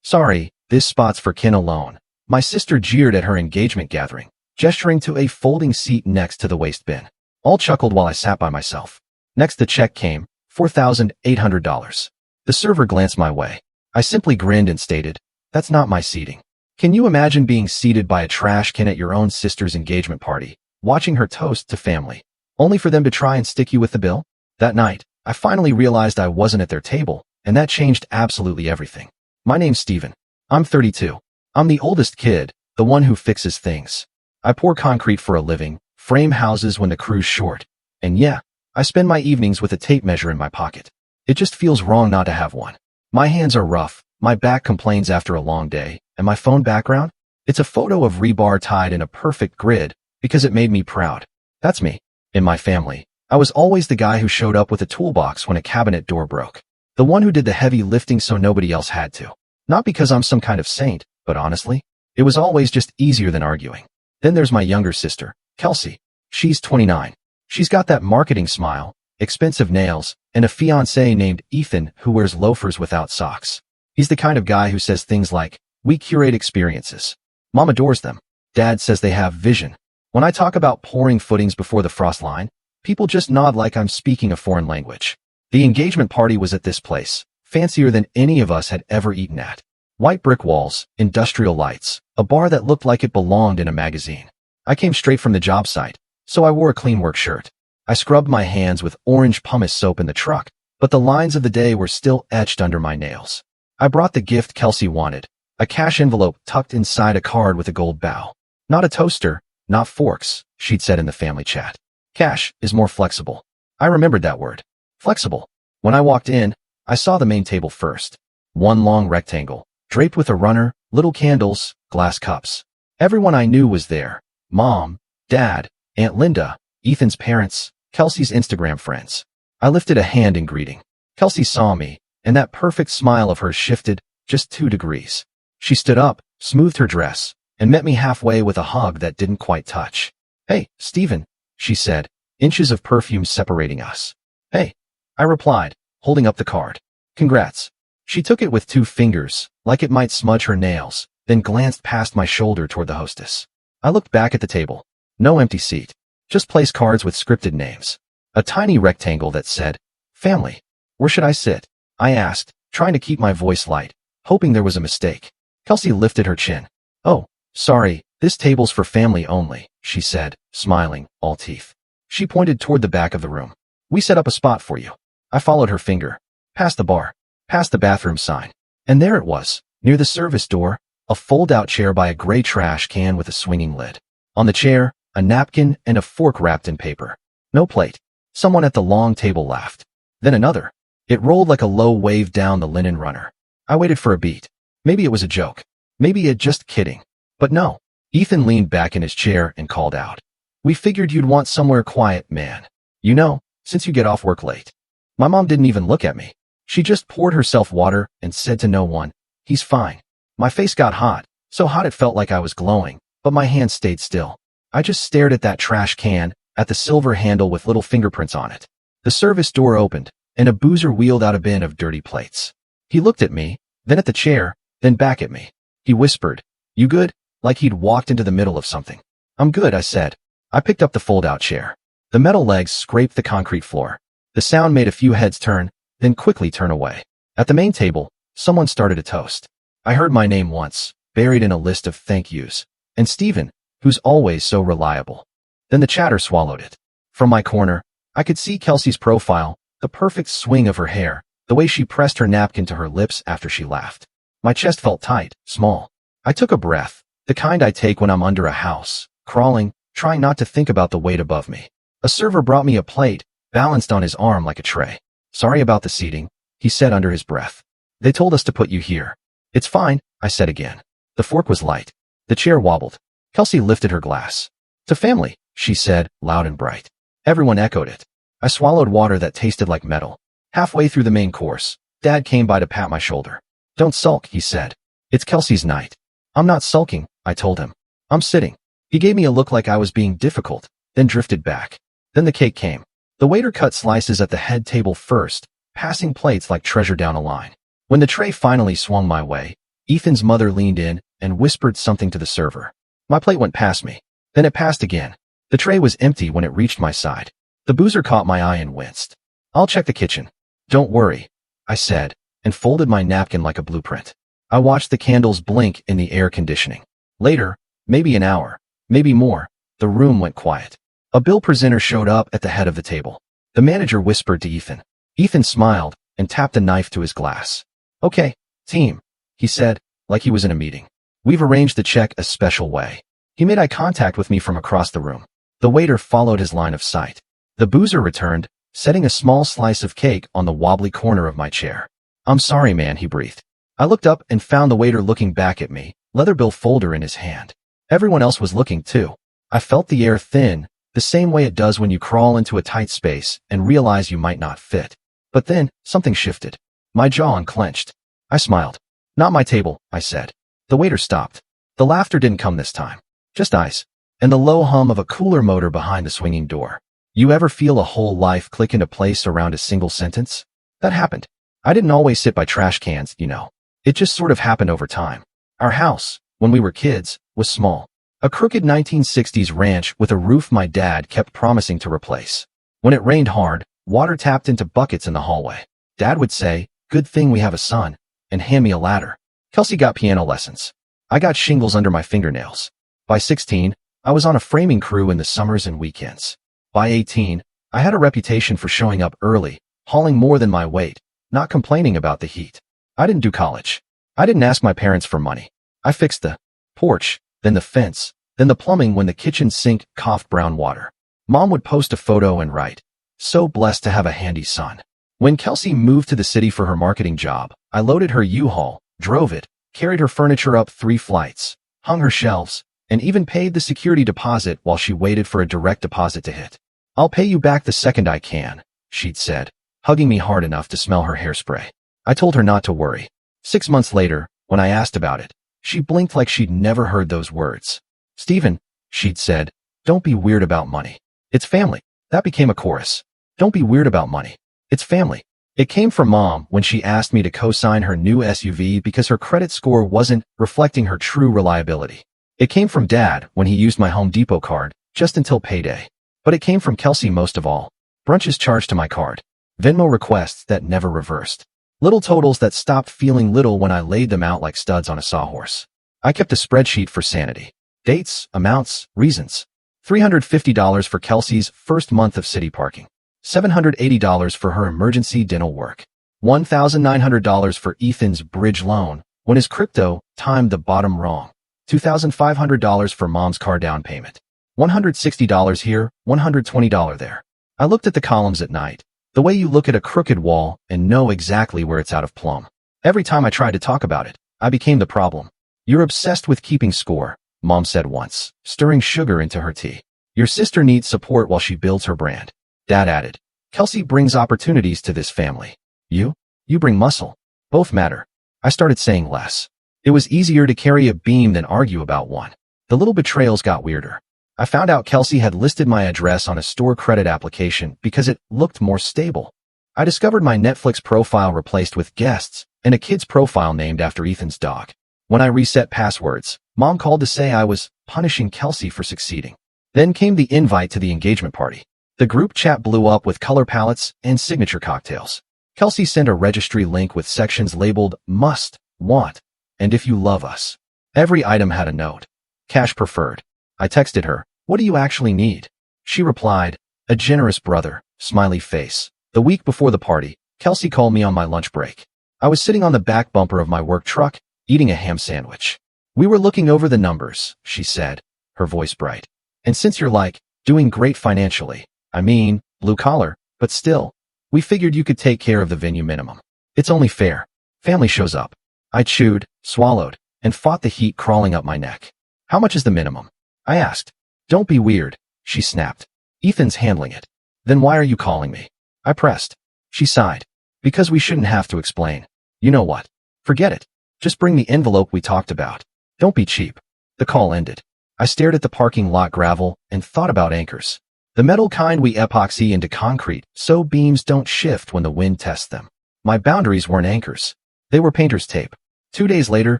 Sorry, this spot's for Kin alone. My sister jeered at her engagement gathering, gesturing to a folding seat next to the waste bin. All chuckled while I sat by myself. Next the check came, $4,800. The server glanced my way. I simply grinned and stated, "That's not my seating." Can you imagine being seated by a trash can at your own sister's engagement party, watching her toast to family, only for them to try and stick you with the bill? That night, I finally realized I wasn't at their table, and that changed absolutely everything. My name's Steven. I'm 32. I'm the oldest kid, the one who fixes things. I pour concrete for a living, frame houses when the crew's short, and yeah, I spend my evenings with a tape measure in my pocket. It just feels wrong not to have one. My hands are rough, my back complains after a long day, and my phone background? It's a photo of rebar tied in a perfect grid because it made me proud. That's me. In my family, I was always the guy who showed up with a toolbox when a cabinet door broke. The one who did the heavy lifting so nobody else had to. Not because I'm some kind of saint, but honestly, it was always just easier than arguing. Then there's my younger sister, Kelsey. She's 29. She's got that marketing smile, expensive nails, and a fiancé named Ethan who wears loafers without socks. He's the kind of guy who says things like, "We curate experiences." Mom adores them. Dad says they have vision. When I talk about pouring footings before the frost line, people just nod like I'm speaking a foreign language. The engagement party was at this place, fancier than any of us had ever eaten at. White brick walls, industrial lights, a bar that looked like it belonged in a magazine. I came straight from the job site, so I wore a clean work shirt. I scrubbed my hands with orange pumice soap in the truck, but the lines of the day were still etched under my nails. I brought the gift Kelsey wanted, a cash envelope tucked inside a card with a gold bow. Not a toaster, not forks, she'd said in the family chat. Cash is more flexible. I remembered that word. Flexible. When I walked in, I saw the main table first. One long rectangle, draped with a runner, little candles, glass cups. Everyone I knew was there. Mom, Dad, Aunt Linda, Ethan's parents, Kelsey's Instagram friends. I lifted a hand in greeting. Kelsey saw me, and that perfect smile of hers shifted just 2 degrees. She stood up, smoothed her dress, and met me halfway with a hug that didn't quite touch. "Hey, Steven," she said, inches of perfume separating us. "Hey," I replied, holding up the card. "Congrats." She took it with 2 fingers, like it might smudge her nails, then glanced past my shoulder toward the hostess. I looked back at the table. No empty seat. Just place cards with scripted names. A tiny rectangle that said, "Family." "Where should I sit?" I asked, trying to keep my voice light, hoping there was a mistake. Kelsey lifted her chin. "Oh, sorry, this table's for family only," she said, smiling, all teeth. She pointed toward the back of the room. "We set up a spot for you." I followed her finger. Past the bar, past the bathroom sign. And there it was, near the service door, a fold-out chair by a gray trash can with a swinging lid. On the chair, a napkin and a fork wrapped in paper. No plate. Someone at the long table laughed. Then another. It rolled like a low wave down the linen runner. I waited for a beat. Maybe it was a joke. Maybe it just kidding. But no. Ethan leaned back in his chair and called out. "We figured you'd want somewhere quiet, man. You know, since you get off work late." My mom didn't even look at me. She just poured herself water and said to no one, "He's fine." My face got hot, so hot it felt like I was glowing, but my hands stayed still. I just stared at that trash can, at the silver handle with little fingerprints on it. The service door opened, and a boozer wheeled out a bin of dirty plates. He looked at me, then at the chair, then back at me. He whispered, "You good?" like he'd walked into the middle of something. "I'm good," I said. I picked up the fold-out chair. The metal legs scraped the concrete floor. The sound made a few heads turn, then quickly turn away. At the main table, someone started a toast. I heard my name once, buried in a list of thank yous, and Steven, who's always so reliable. Then the chatter swallowed it. From my corner, I could see Kelsey's profile, the perfect swing of her hair, the way she pressed her napkin to her lips after she laughed. My chest felt tight, small. I took a breath, the kind I take when I'm under a house, crawling, trying not to think about the weight above me. A server brought me a plate, balanced on his arm like a tray. "Sorry about the seating," he said under his breath. "They told us to put you here." "It's fine," I said again. The fork was light. The chair wobbled. Kelsey lifted her glass. "To family," she said, loud and bright. Everyone echoed it. I swallowed water that tasted like metal. Halfway through the main course, Dad came by to pat my shoulder. "Don't sulk," he said. "It's Kelsey's night." "I'm not sulking," I told him. "I'm sitting." He gave me a look like I was being difficult, then drifted back. Then the cake came. The waiter cut slices at the head table first, passing plates like treasure down a line. When the tray finally swung my way, Ethan's mother leaned in and whispered something to the server. My plate went past me. Then it passed again. The tray was empty when it reached my side. The boozer caught my eye and winced. I'll check the kitchen. Don't worry, I said, and folded my napkin like a blueprint. I watched the candles blink in the air conditioning. Later, maybe an hour, maybe more, the room went quiet. A bill presenter showed up at the head of the table. The manager whispered to Ethan. Ethan smiled and tapped a knife to his glass. Okay, team, he said, like he was in a meeting. We've arranged the check a special way. He made eye contact with me from across the room. The waiter followed his line of sight. The boozer returned, setting a small slice of cake on the wobbly corner of my chair. I'm sorry, man, he breathed. I looked up and found the waiter looking back at me, leather bill folder in his hand. Everyone else was looking too. I felt the air thin, the same way it does when you crawl into a tight space and realize you might not fit. But then, something shifted. My jaw unclenched. I smiled. Not my table, I said. The waiter stopped. The laughter didn't come this time. Just ice. And the low hum of a cooler motor behind the swinging door. You ever feel a whole life click into place around a single sentence? That happened. I didn't always sit by trash cans, you know. It just sort of happened over time. Our house, when we were kids, was small. A crooked 1960s ranch with a roof my dad kept promising to replace. When it rained hard, water tapped into buckets in the hallway. Dad would say, "Good thing we have a son," and hand me a ladder. Kelsey got piano lessons. I got shingles under my fingernails. By 16, I was on a framing crew in the summers and weekends. By 18, I had a reputation for showing up early, hauling more than my weight, not complaining about the heat. I didn't do college. I didn't ask my parents for money. I fixed the porch, then the fence, then the plumbing when the kitchen sink coughed brown water. Mom would post a photo and write, "So blessed to have a handy son." When Kelsey moved to the city for her marketing job, I loaded her U-Haul, drove it, carried her furniture up 3 flights, hung her shelves, and even paid the security deposit while she waited for a direct deposit to hit. "I'll pay you back the second I can," she'd said, hugging me hard enough to smell her hairspray. I told her not to worry. 6 months later, when I asked about it, she blinked like she'd never heard those words. "Stephen," she'd said, "don't be weird about money. It's family." That became a chorus. Don't be weird about money. It's family. It came from Mom when she asked me to co-sign her new SUV because her credit score wasn't reflecting her true reliability. It came from Dad when he used my Home Depot card just until payday. But it came from Kelsey most of all. Brunches charged to my card. Venmo requests that never reversed. Little totals that stopped feeling little when I laid them out like studs on a sawhorse. I kept a spreadsheet for sanity. Dates, amounts, reasons. $350 for Kelsey's first month of city parking. $780 for her emergency dental work. $1,900 for Ethan's bridge loan when his crypto timed the bottom wrong. $2,500 for Mom's car down payment. $160 here, $120 there. I looked at the columns at night, the way you look at a crooked wall and know exactly where it's out of plumb. Every time I tried to talk about it, I became the problem. "You're obsessed with keeping score," Mom said once, stirring sugar into her tea. "Your sister needs support while she builds her brand." Dad added, "Kelsey brings opportunities to this family. You bring muscle. Both matter." I started saying less. It was easier to carry a beam than argue about one. The little betrayals got weirder. I found out Kelsey had listed my address on a store credit application because it looked more stable. I discovered my Netflix profile replaced with guests and a kid's profile named after Ethan's dog. When I reset passwords, Mom called to say I was punishing Kelsey for succeeding. Then came the invite to the engagement party. The group chat blew up with color palettes and signature cocktails. Kelsey sent a registry link with sections labeled must, want, and if you love us. Every item had a note. Cash preferred. I texted her, "What do you actually need?" She replied, "A generous brother," smiley face. The week before the party, Kelsey called me on my lunch break. I was sitting on the back bumper of my work truck, eating a ham sandwich. "We were looking over the numbers," she said, her voice bright. "And since you're doing great financially, I mean, blue collar, but still, we figured you could take care of the venue minimum. It's only fair. Family shows up." I chewed, swallowed, and fought the heat crawling up my neck. "How much is the minimum?" I asked. "Don't be weird," she snapped. "Ethan's handling it." "Then why are you calling me?" I pressed. She sighed. "Because we shouldn't have to explain. You know what? Forget it. Just bring the envelope we talked about. Don't be cheap." The call ended. I stared at the parking lot gravel and thought about anchors. The metal kind we epoxy into concrete so beams don't shift when the wind tests them. My boundaries weren't anchors. They were painter's tape. 2 days later,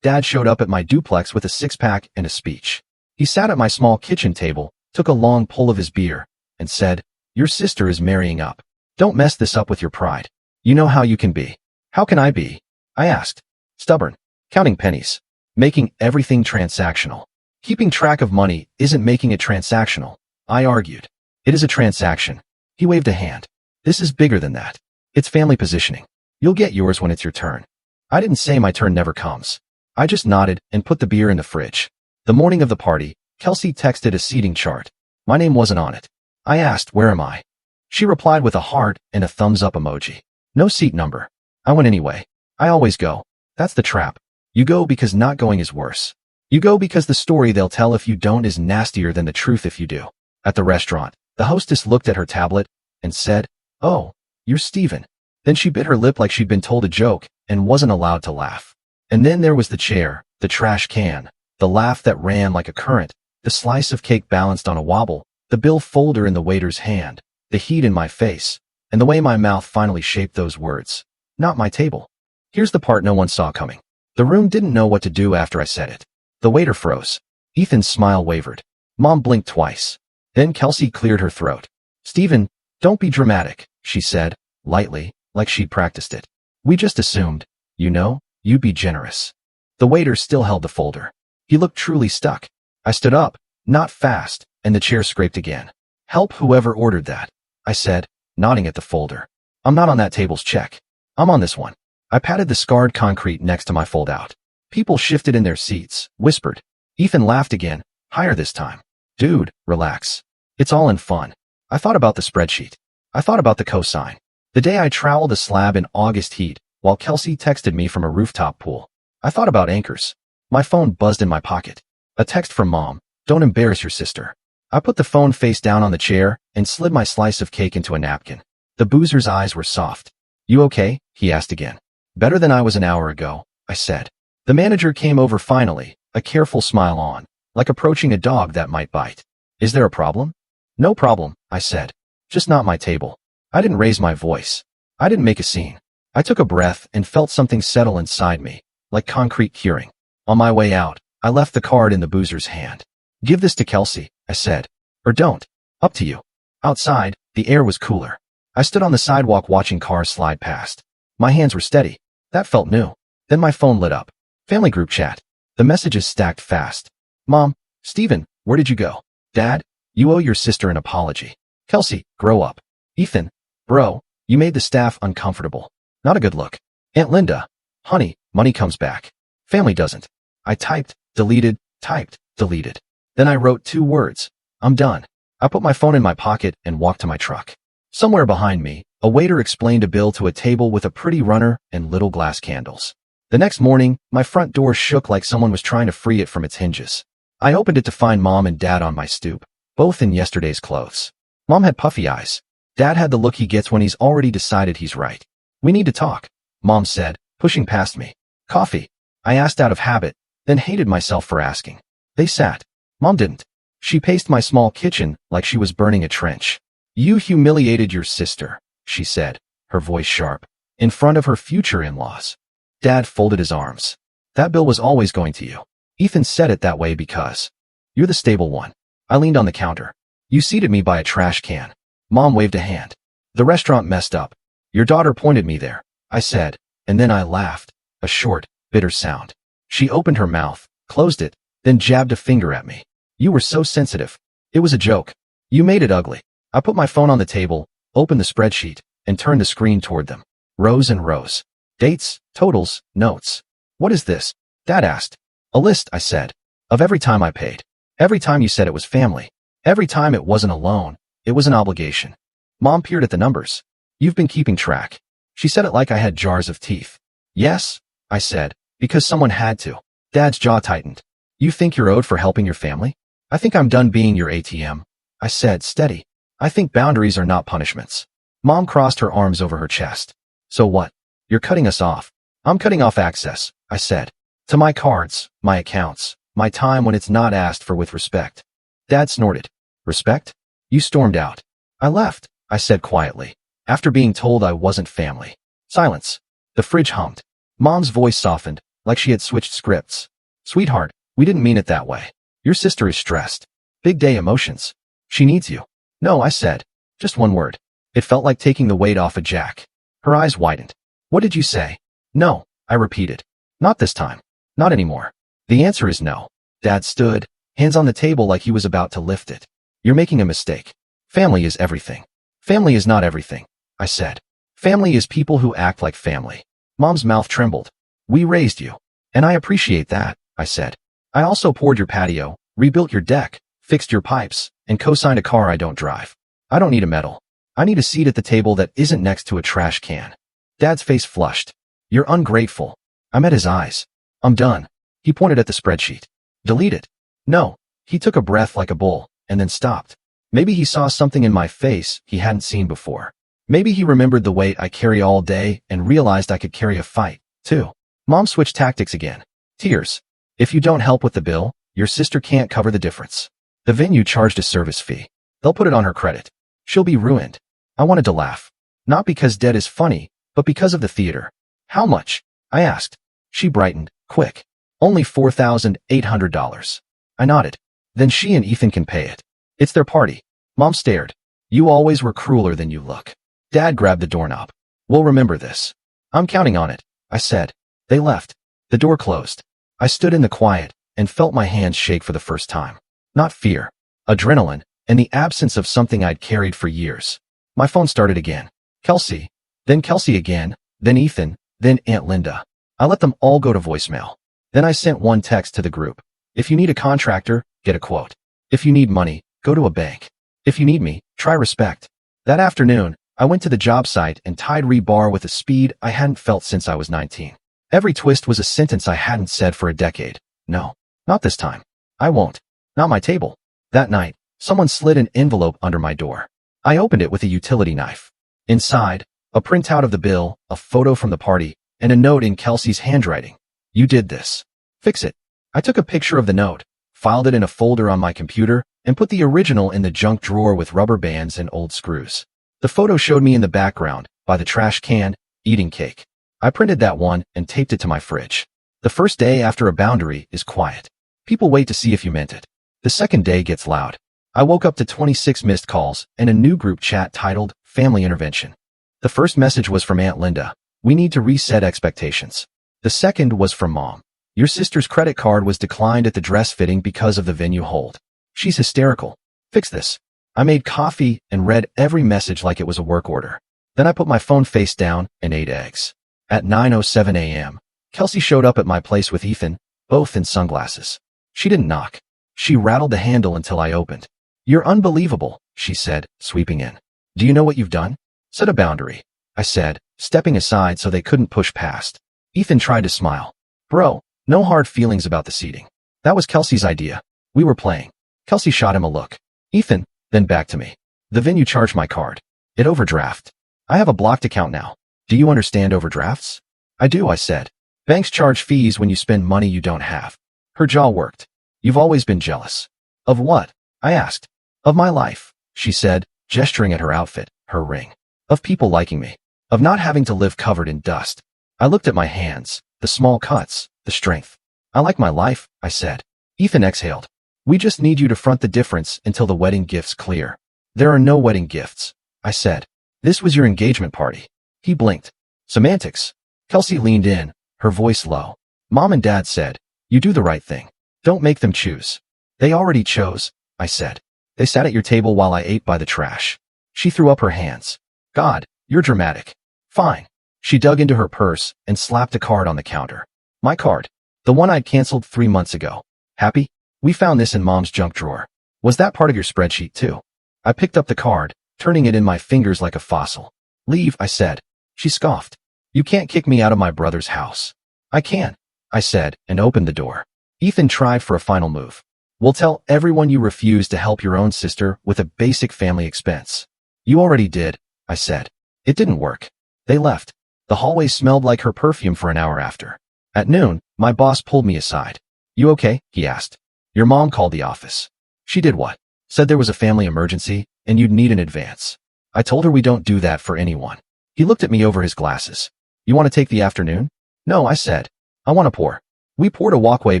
Dad showed up at my duplex with a six-pack and a speech. He sat at my small kitchen table, took a long pull of his beer, and said, "Your sister is marrying up. Don't mess this up with your pride. You know how you can be." "How can I be?" I asked. "Stubborn. Counting pennies. Making everything transactional." "Keeping track of money isn't making it transactional," I argued. "It is a transaction." He waved a hand. "This is bigger than that. It's family positioning. You'll get yours when it's your turn." I didn't say my turn never comes. I just nodded and put the beer in the fridge. The morning of the party, Kelsey texted a seating chart. My name wasn't on it. I asked, "Where am I?" She replied with a heart and a thumbs up emoji. No seat number. I went anyway. I always go. That's the trap. You go because not going is worse. You go because the story they'll tell if you don't is nastier than the truth if you do. At the restaurant, the hostess looked at her tablet and said, "Oh, you're Steven." Then she bit her lip like she'd been told a joke and wasn't allowed to laugh. And then there was the chair, the trash can, the laugh that ran like a current, the slice of cake balanced on a wobble, the bill folder in the waiter's hand, the heat in my face, and the way my mouth finally shaped those words. Not my table. Here's the part no one saw coming. The room didn't know what to do after I said it. The waiter froze. Ethan's smile wavered. Mom blinked twice. Then Kelsey cleared her throat. "Steven, don't be dramatic," she said, lightly, like she'd practiced it. "We just assumed, you'd be generous." The waiter still held the folder. He looked truly stuck. I stood up, not fast, and the chair scraped again. "Help whoever ordered that," I said, nodding at the folder. "I'm not on that table's check. I'm on this one." I patted the scarred concrete next to my fold-out. People shifted in their seats, whispered. Ethan laughed again, higher this time. "Dude, relax. It's all in fun." I thought about the spreadsheet. I thought about the cosign. The day I troweled a slab in August heat, while Kelsey texted me from a rooftop pool. I thought about anchors. My phone buzzed in my pocket. A text from Mom, "Don't embarrass your sister." I put the phone face down on the chair and slid my slice of cake into a napkin. The boozer's eyes were soft. "You okay?" he asked again. "Better than I was an hour ago," I said. The manager came over finally, a careful smile on, like approaching a dog that might bite. "Is there a problem?" "No problem," I said. "Just not my table." I didn't raise my voice. I didn't make a scene. I took a breath and felt something settle inside me, like concrete curing. On my way out, I left the card in the boozer's hand. "Give this to Kelsey," I said. "Or don't. Up to you." Outside, the air was cooler. I stood on the sidewalk watching cars slide past. My hands were steady. That felt new. Then my phone lit up. Family group chat. The messages stacked fast. "Mom, Steven, where did you go?" "Dad, you owe your sister an apology." "Kelsey, grow up." "Ethan, bro, you made the staff uncomfortable." Not a good look. "Aunt Linda, honey, money comes back." "Family doesn't." I typed, deleted, typed, deleted. Then I wrote 2 words. "I'm done." I put my phone in my pocket and walked to my truck. Somewhere behind me, a waiter explained a bill to a table with a pretty runner and little glass candles. The next morning, my front door shook like someone was trying to free it from its hinges. I opened it to find Mom and Dad on my stoop, both in yesterday's clothes. Mom had puffy eyes. Dad had the look he gets when he's already decided he's right. "We need to talk," Mom said, pushing past me. "Coffee?" I asked out of habit, then hated myself for asking. They sat. Mom didn't. She paced my small kitchen like she was burning a trench. "You humiliated your sister," she said, her voice sharp, "in front of her future in-laws." Dad folded his arms. "That bill was always going to you. Ethan said it that way because you're the stable one." I leaned on the counter. "You seated me by a trash can." Mom waved a hand. "The restaurant messed up. Your daughter pointed me there," I said, and then I laughed, a short, bitter sound. She opened her mouth, closed it, then jabbed a finger at me. "You were so sensitive. It was a joke. You made it ugly." I put my phone on the table, opened the spreadsheet, and turned the screen toward them. Rows and rows. Dates, totals, notes. "What is this?" Dad asked. "A list," I said, "of every time I paid. Every time you said it was family. Every time it wasn't a loan, it was an obligation." Mom peered at the numbers. "You've been keeping track." She said it like I had jars of teeth. "Yes," I said, "because someone had to." Dad's jaw tightened. "You think you're owed for helping your family?" "I think I'm done being your ATM," I said, steady. "I think boundaries are not punishments." Mom crossed her arms over her chest. "So what? You're cutting us off." "I'm cutting off access," I said. "To my cards, my accounts, my time when it's not asked for with respect." Dad snorted. "Respect?" "You stormed out." "I left," I said quietly, after being told I wasn't family. Silence. The fridge hummed. Mom's voice softened, like she had switched scripts. Sweetheart, we didn't mean it that way. Your sister is stressed. Big day emotions. She needs you. No, I said. Just one word. It felt like taking the weight off of Jack. Her eyes widened. What did you say? No, I repeated. Not this time. Not anymore. The answer is no. Dad stood, hands on the table like he was about to lift it. You're making a mistake. Family is everything. Family is not everything, I said. Family is people who act like family. Mom's mouth trembled. We raised you. And I appreciate that, I said. I also poured your patio, rebuilt your deck, fixed your pipes, and co-signed a car I don't drive. I don't need a medal. I need a seat at the table that isn't next to a trash can. Dad's face flushed. You're ungrateful. I met his eyes. I'm done. He pointed at the spreadsheet. Delete it. No. He took a breath like a bull, and then stopped. Maybe he saw something in my face he hadn't seen before. Maybe he remembered the weight I carry all day and realized I could carry a fight, too. Mom switched tactics again. Tears. If you don't help with the bill, your sister can't cover the difference. The venue charged a service fee. They'll put it on her credit. She'll be ruined. I wanted to laugh. Not because dead is funny, but because of the theater. How much? I asked. She brightened. Quick. Only $4,800. I nodded. Then she and Ethan can pay it. It's their party. Mom stared. You always were crueler than you look. Dad grabbed the doorknob. We'll remember this. I'm counting on it, I said. They left. The door closed. I stood in the quiet and felt my hands shake for the first time. Not fear, adrenaline, and the absence of something I'd carried for years. My phone started again. Kelsey again, then Ethan, then Aunt Linda. I let them all go to voicemail. Then I sent one text to the group. If you need a contractor, get a quote. If you need money, go to a bank. If you need me, try respect. That afternoon, I went to the job site and tied rebar with a speed I hadn't felt since I was 19. Every twist was a sentence I hadn't said for a decade. No, not this time. I won't. Not my table. That night, someone slid an envelope under my door. I opened it with a utility knife. Inside, a printout of the bill, a photo from the party, and a note in Kelsey's handwriting. You did this. Fix it. I took a picture of the note, filed it in a folder on my computer, and put the original in the junk drawer with rubber bands and old screws. The photo showed me in the background, by the trash can, eating cake. I printed that one and taped it to my fridge. The first day after a boundary is quiet. People wait to see if you meant it. The second day gets loud. I woke up to 26 missed calls and a new group chat titled Family Intervention. The first message was from Aunt Linda. We need to reset expectations. The second was from Mom. Your sister's credit card was declined at the dress fitting because of the venue hold. She's hysterical. Fix this. I made coffee and read every message like it was a work order. Then I put my phone face down and ate eggs. At 9:07 a.m., Kelsey showed up at my place with Ethan, both in sunglasses. She didn't knock. She rattled the handle until I opened. You're unbelievable, she said, sweeping in. Do you know what you've done? Set a boundary, I said, stepping aside so they couldn't push past. Ethan tried to smile. Bro, no hard feelings about the seating. That was Kelsey's idea. We were playing. Kelsey shot him a look. Ethan, then back to me. The venue charged my card. It overdraft. I have a blocked account now. Do you understand overdrafts? I do, I said. Banks charge fees when you spend money you don't have. Her jaw worked. You've always been jealous. Of what? I asked. Of my life, she said, gesturing at her outfit, her ring. Of people liking me. Of not having to live covered in dust. I looked at my hands, the small cuts, the strength. I like my life, I said. Ethan exhaled. We just need you to front the difference until the wedding gifts clear. There are no wedding gifts, I said. This was your engagement party. He blinked. Semantics. Kelsey leaned in, her voice low. Mom and Dad said, you do the right thing. Don't make them choose. They already chose, I said. They sat at your table while I ate by the trash. She threw up her hands. God, you're dramatic. Fine. She dug into her purse and slapped a card on the counter. My card. The one I'd canceled 3 months ago. Happy? We found this in Mom's junk drawer. Was that part of your spreadsheet too? I picked up the card, turning it in my fingers like a fossil. Leave, I said. She scoffed. You can't kick me out of my brother's house. I can, I said, and opened the door. Ethan tried for a final move. We'll tell everyone you refused to help your own sister with a basic family expense. You already did, I said. It didn't work. They left. The hallway smelled like her perfume for an hour after. At noon, my boss pulled me aside. You okay? He asked. Your mom called the office. She did what? Said there was a family emergency, and you'd need an advance. I told her we don't do that for anyone. He looked at me over his glasses. You want to take the afternoon? No, I said. I want to pour. We poured a walkway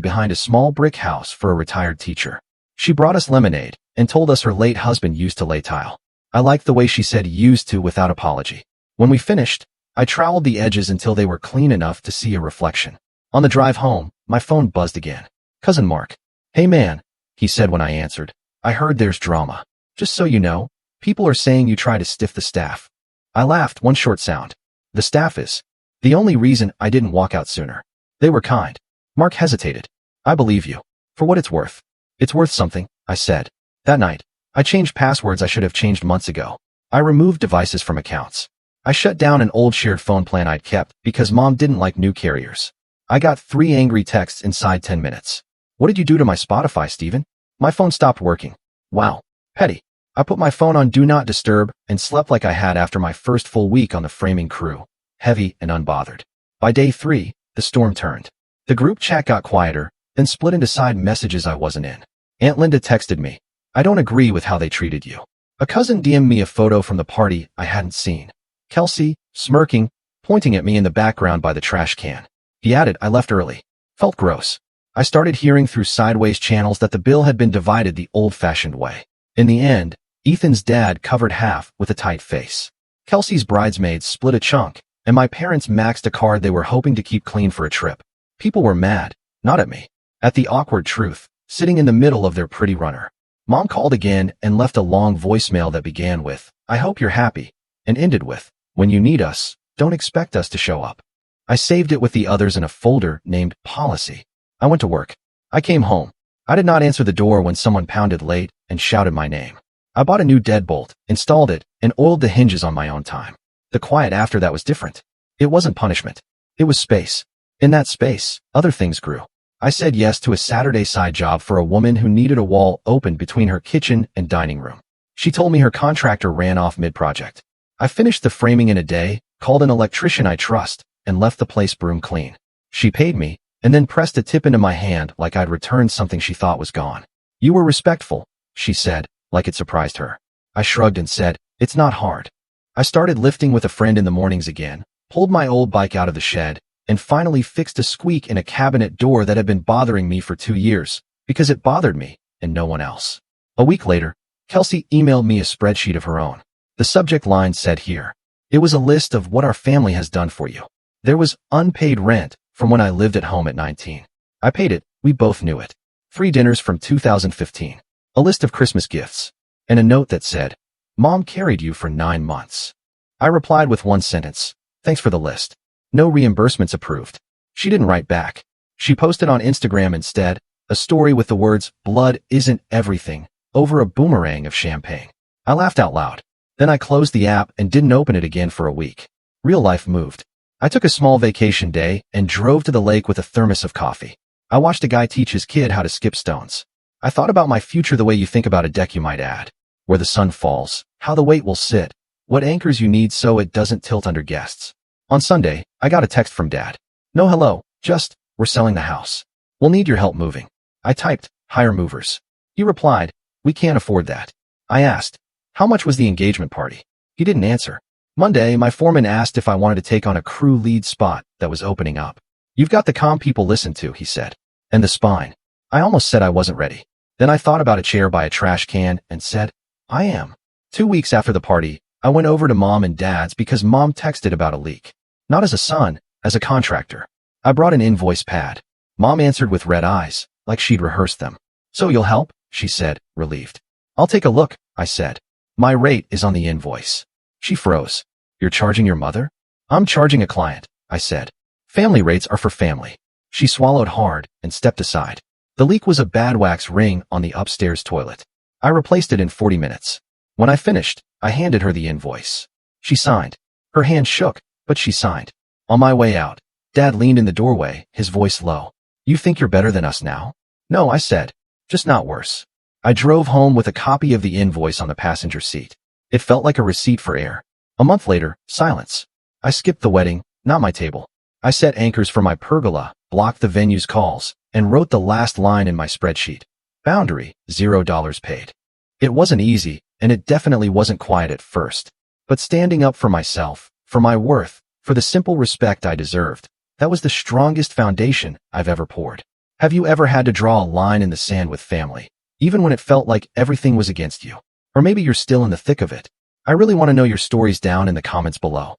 behind a small brick house for a retired teacher. She brought us lemonade and told us her late husband used to lay tile. I liked the way she said used to without apology. When we finished, I troweled the edges until they were clean enough to see a reflection. On the drive home, my phone buzzed again. Cousin Mark. Hey man, he said when I answered. I heard there's drama. Just so you know, people are saying you try to stiff the staff. I laughed one short sound. The staff is the only reason I didn't walk out sooner. They were kind. Mark hesitated. I believe you. For what it's worth. It's worth something, I said. That night, I changed passwords I should have changed months ago. I removed devices from accounts. I shut down an old shared phone plan I'd kept because Mom didn't like new carriers. I got 3 angry texts inside 10 minutes. What did you do to my Spotify, Steven? My phone stopped working. Wow. Petty. I put my phone on Do Not Disturb and slept like I had after my first full week on the framing crew. Heavy and unbothered. By day 3, the storm turned. The group chat got quieter, then split into side messages I wasn't in. Aunt Linda texted me. I don't agree with how they treated you. A cousin DM'd me a photo from the party I hadn't seen. Kelsey, smirking, pointing at me in the background by the trash can. He added I left early. Felt gross. I started hearing through sideways channels that the bill had been divided the old-fashioned way. In the end, Ethan's dad covered half with a tight face. Kelsey's bridesmaids split a chunk, and my parents maxed a card they were hoping to keep clean for a trip. People were mad, not at me, at the awkward truth, sitting in the middle of their pretty runner. Mom called again and left a long voicemail that began with, I hope you're happy, and ended with, when you need us, don't expect us to show up. I saved it with the others in a folder named Policy. I went to work. I came home. I did not answer the door when someone pounded late and shouted my name. I bought a new deadbolt, installed it, and oiled the hinges on my own time. The quiet after that was different. It wasn't punishment. It was space. In that space, other things grew. I said yes to a Saturday side job for a woman who needed a wall opened between her kitchen and dining room. She told me her contractor ran off mid-project. I finished the framing in a day, called an electrician I trust, and left the place broom clean. She paid me, and then pressed a tip into my hand like I'd returned something she thought was gone. You were respectful, she said, like it surprised her. I shrugged and said, it's not hard. I started lifting with a friend in the mornings again, pulled my old bike out of the shed, and finally fixed a squeak in a cabinet door that had been bothering me for 2 years, because it bothered me, and no one else. A week later, Kelsey emailed me a spreadsheet of her own. The subject line said here. It was a list of what our family has done for you. There was unpaid rent from when I lived at home at 19. I paid it, we both knew it. 3 dinners from 2015. A list of Christmas gifts. And a note that said, Mom carried you for 9 months. I replied with one sentence. Thanks for the list. No reimbursements approved. She didn't write back. She posted on Instagram instead, a story with the words, blood isn't everything, over a boomerang of champagne. I laughed out loud. Then I closed the app and didn't open it again for a week. Real life moved. I took a small vacation day and drove to the lake with a thermos of coffee. I watched a guy teach his kid how to skip stones. I thought about my future the way you think about a deck you might add. Where the sun falls, how the weight will sit, what anchors you need so it doesn't tilt under guests. On Sunday, I got a text from Dad. No hello, just, we're selling the house. We'll need your help moving. I typed, hire movers. He replied, we can't afford that. I asked, how much was the engagement party? He didn't answer. Monday, my foreman asked if I wanted to take on a crew lead spot that was opening up. You've got the calm people listen to, he said. And the spine. I almost said I wasn't ready. Then I thought about a chair by a trash can and said, I am. 2 weeks after the party, I went over to Mom and Dad's because Mom texted about a leak. Not as a son, as a contractor. I brought an invoice pad. Mom answered with red eyes, like she'd rehearsed them. So you'll help? She said, relieved. I'll take a look, I said. My rate is on the invoice. She froze. You're charging your mother? I'm charging a client, I said. Family rates are for family. She swallowed hard and stepped aside. The leak was a bad wax ring on the upstairs toilet. I replaced it in 40 minutes. When I finished, I handed her the invoice. She signed. Her hand shook, but she signed. On my way out, Dad leaned in the doorway, his voice low. You think you're better than us now? No, I said. Just not worse. I drove home with a copy of the invoice on the passenger seat. It felt like a receipt for air. A month later, silence. I skipped the wedding, not my table. I set anchors for my pergola, blocked the venue's calls, and wrote the last line in my spreadsheet. Boundary, $0 paid. It wasn't easy, and it definitely wasn't quiet at first. But standing up for myself, for my worth, for the simple respect I deserved, That was the strongest foundation I've ever poured. Have you ever had to draw a line in the sand with family, even when it felt like everything was against you? Or maybe you're still in the thick of it. I really want to know your stories down in the comments below.